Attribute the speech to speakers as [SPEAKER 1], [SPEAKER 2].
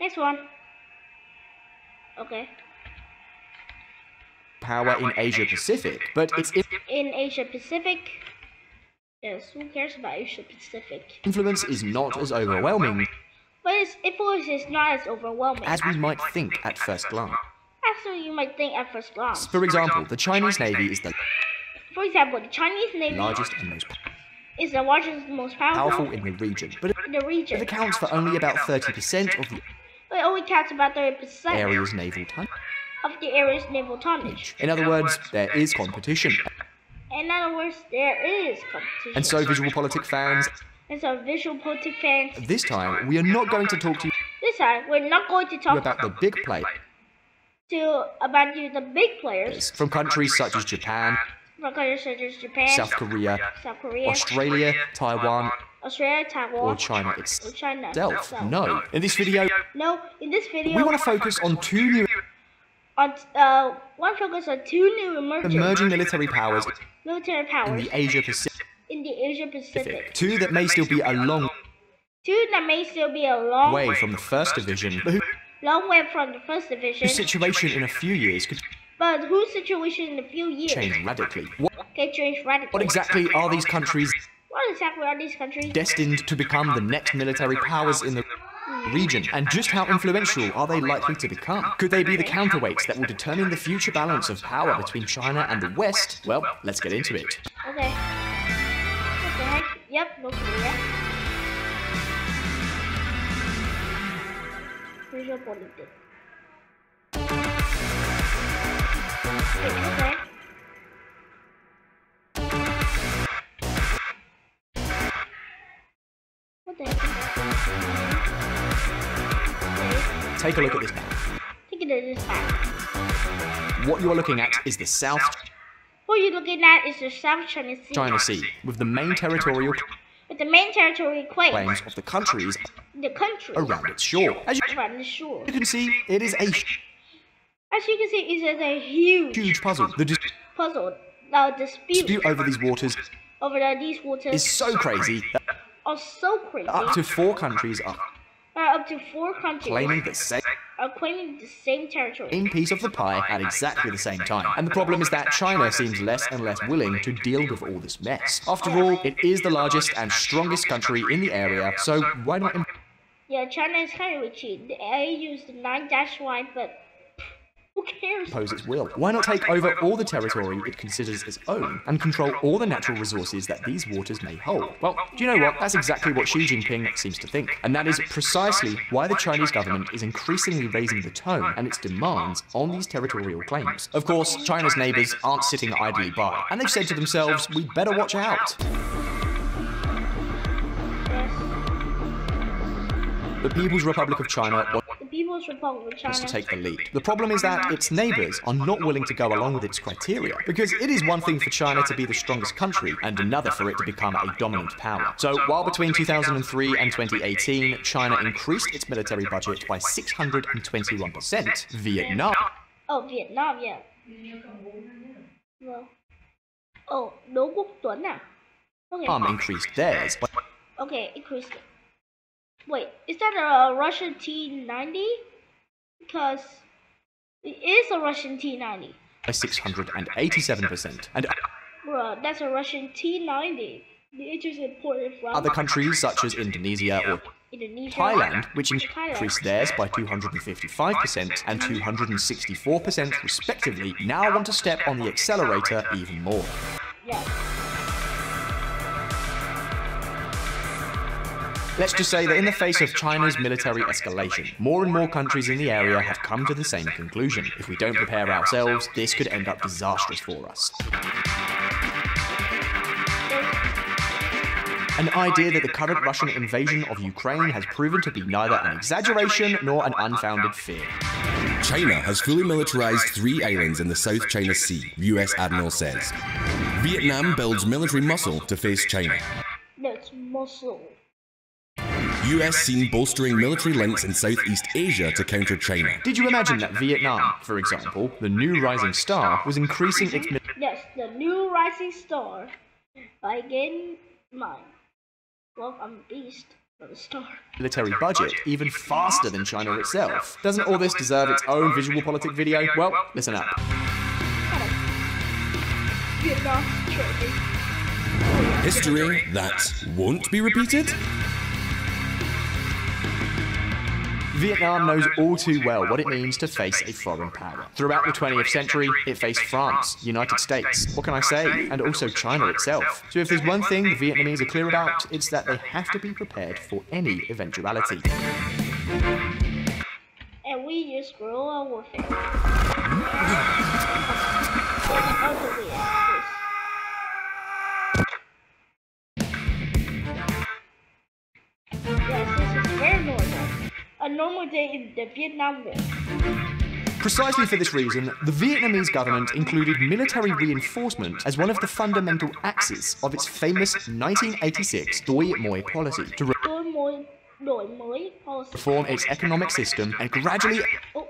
[SPEAKER 1] Next one. Okay.
[SPEAKER 2] Power in Asia Pacific, but its
[SPEAKER 1] In Asia Pacific. Yes, who cares about Asia Pacific?
[SPEAKER 2] influence is not as overwhelming
[SPEAKER 1] But its influence is not as overwhelming
[SPEAKER 2] as we might think at first glance.
[SPEAKER 1] as you might think at first glance.
[SPEAKER 2] For example, the Chinese Navy is the
[SPEAKER 1] For example, the Chinese Navy
[SPEAKER 2] largest and most
[SPEAKER 1] is the largest and most
[SPEAKER 2] powerful
[SPEAKER 1] powerful
[SPEAKER 2] in the region, but
[SPEAKER 1] in the
[SPEAKER 2] it
[SPEAKER 1] region.
[SPEAKER 2] accounts for only about 30% of the
[SPEAKER 1] But it only counts about 30%
[SPEAKER 2] area's naval tonnage.
[SPEAKER 1] of the area's naval tonnage.
[SPEAKER 2] In other words, there is competition.
[SPEAKER 1] In other words, there is competition.
[SPEAKER 2] And so, visual politic fans,
[SPEAKER 1] And so visual politic fans,
[SPEAKER 2] this time we are not going to talk to
[SPEAKER 1] this time we're not going to
[SPEAKER 2] you
[SPEAKER 1] talk
[SPEAKER 2] about the big players
[SPEAKER 1] about the big players
[SPEAKER 2] from countries such as Japan,
[SPEAKER 1] from countries such as Japan,
[SPEAKER 2] South Korea,
[SPEAKER 1] South Korea,
[SPEAKER 2] Australia, Taiwan,
[SPEAKER 1] Australia, Taiwan,
[SPEAKER 2] or China
[SPEAKER 1] or
[SPEAKER 2] itself.
[SPEAKER 1] China.
[SPEAKER 2] No. In this video,
[SPEAKER 1] No, in this video,
[SPEAKER 2] we want to focus on two new
[SPEAKER 1] one focus on two new
[SPEAKER 2] emerging military powers
[SPEAKER 1] military
[SPEAKER 2] in
[SPEAKER 1] powers
[SPEAKER 2] the Asia Pacific.
[SPEAKER 1] in the Asia Pacific.
[SPEAKER 2] Two that may still be a long
[SPEAKER 1] Two that may still be a long
[SPEAKER 2] way from the first division, but
[SPEAKER 1] long way from the first division,
[SPEAKER 2] whose situation in a few years could
[SPEAKER 1] but whose situation in a few years
[SPEAKER 2] change radically. What
[SPEAKER 1] can change radically.
[SPEAKER 2] What exactly are these countries
[SPEAKER 1] What exactly are these countries
[SPEAKER 2] destined to become the next military powers in the region? And just how influential are they likely to become? Could they be the counterweights that will determine the future balance of power between China and the West? Well, let's get into it.
[SPEAKER 1] Okay. What the heck? Yep, North Korea. Visual politic. Okay. What the heck? Okay.
[SPEAKER 2] Take a look at this map.
[SPEAKER 1] Take it at this time.
[SPEAKER 2] What you are looking at is the South
[SPEAKER 1] What you're looking at is the South China Sea.
[SPEAKER 2] China Sea, with the main territorial
[SPEAKER 1] With the main territory
[SPEAKER 2] claims of the countries
[SPEAKER 1] the country
[SPEAKER 2] around its shore. As
[SPEAKER 1] around the shore.
[SPEAKER 2] you can see, it is a
[SPEAKER 1] As you can see, it is a huge
[SPEAKER 2] huge puzzle. The
[SPEAKER 1] puzzle. Now dispute
[SPEAKER 2] dispute over these waters
[SPEAKER 1] over these waters
[SPEAKER 2] is so crazy that
[SPEAKER 1] are so crazy.
[SPEAKER 2] up to 4 countries are
[SPEAKER 1] Up to 4 countries
[SPEAKER 2] claiming the same
[SPEAKER 1] are claiming the same territory.
[SPEAKER 2] piece of the pie at exactly the same time. And the problem is that China seems less and less willing to deal with all this mess. After all, it is the largest and strongest country in the area, so why not
[SPEAKER 1] Yeah, China is kind of witchy. They use the 9-line, but who cares?
[SPEAKER 2] impose its will? Why not take over all the territory it considers its own and control all the natural resources that these waters may hold? Well, do you know what? That's exactly what Xi Jinping seems to think. And that is precisely why the Chinese government is increasingly raising the tone and its demands on these territorial claims. Of course, China's neighbors aren't sitting idly by, and they've said to themselves, we'd better watch out. The People's Republic of China
[SPEAKER 1] The People's Republic of
[SPEAKER 2] wants
[SPEAKER 1] China
[SPEAKER 2] to take the lead. The problem is that its neighbors are not willing to go along with its criteria, because it is one thing for China to be the strongest country and another for it to become a dominant power. So while between 2003 and 2018, China increased its military budget by 621%, Vietnam
[SPEAKER 1] Vietnam, yeah. Well, Đỗ Quốc Tuấn à? Okay.
[SPEAKER 2] increased theirs by
[SPEAKER 1] Okay, increased it. Wait, is that a Russian T-90? Because it is a Russian T-90.
[SPEAKER 2] 687%. And
[SPEAKER 1] Bruh, that's a Russian T-90. It is imported from
[SPEAKER 2] other countries such as Indonesia or
[SPEAKER 1] Indonesia,
[SPEAKER 2] Thailand, which increased theirs by 255% and 264% respectively, now want to step on the accelerator even more.
[SPEAKER 1] Yeah.
[SPEAKER 2] Let's just say that in the face of China's military escalation, more and more countries in the area have come to the same conclusion. If we don't prepare ourselves, this could end up disastrous for us. An idea that the current Russian invasion of Ukraine has proven to be neither an exaggeration nor an unfounded fear.
[SPEAKER 3] China has fully militarized 3 islands in the South China Sea, US Admiral says. Vietnam builds military muscle to face China.
[SPEAKER 1] That's muscle.
[SPEAKER 3] US seen bolstering military links in Southeast Asia to counter China.
[SPEAKER 2] Did you imagine that Vietnam, for example, the new rising star, was increasing its
[SPEAKER 1] Yes, the new rising star. By getting mine. Well, I'm a beast. Another star.
[SPEAKER 2] military budget even faster than China itself. Doesn't all this deserve its own visual politic video? Well, listen up.
[SPEAKER 1] Vietnam trophy.
[SPEAKER 3] History that won't be repeated?
[SPEAKER 2] Vietnam knows all too well what it means to face a foreign power. Throughout the 20th century, it faced France, United States, what can I say, and also China itself. So if there's one thing the Vietnamese are clear about, it's that they have to be prepared for any eventuality.
[SPEAKER 1] And we use guerrilla warfare. Yes, this is very normal. A normal day in the Vietnam War.
[SPEAKER 2] Precisely for this reason, the Vietnamese government included military reinforcement as one of the fundamental axes of its famous 1986 Doi Moi policy to
[SPEAKER 1] Đổi mới policy.
[SPEAKER 2] reform its economic system and gradually
[SPEAKER 1] Oh,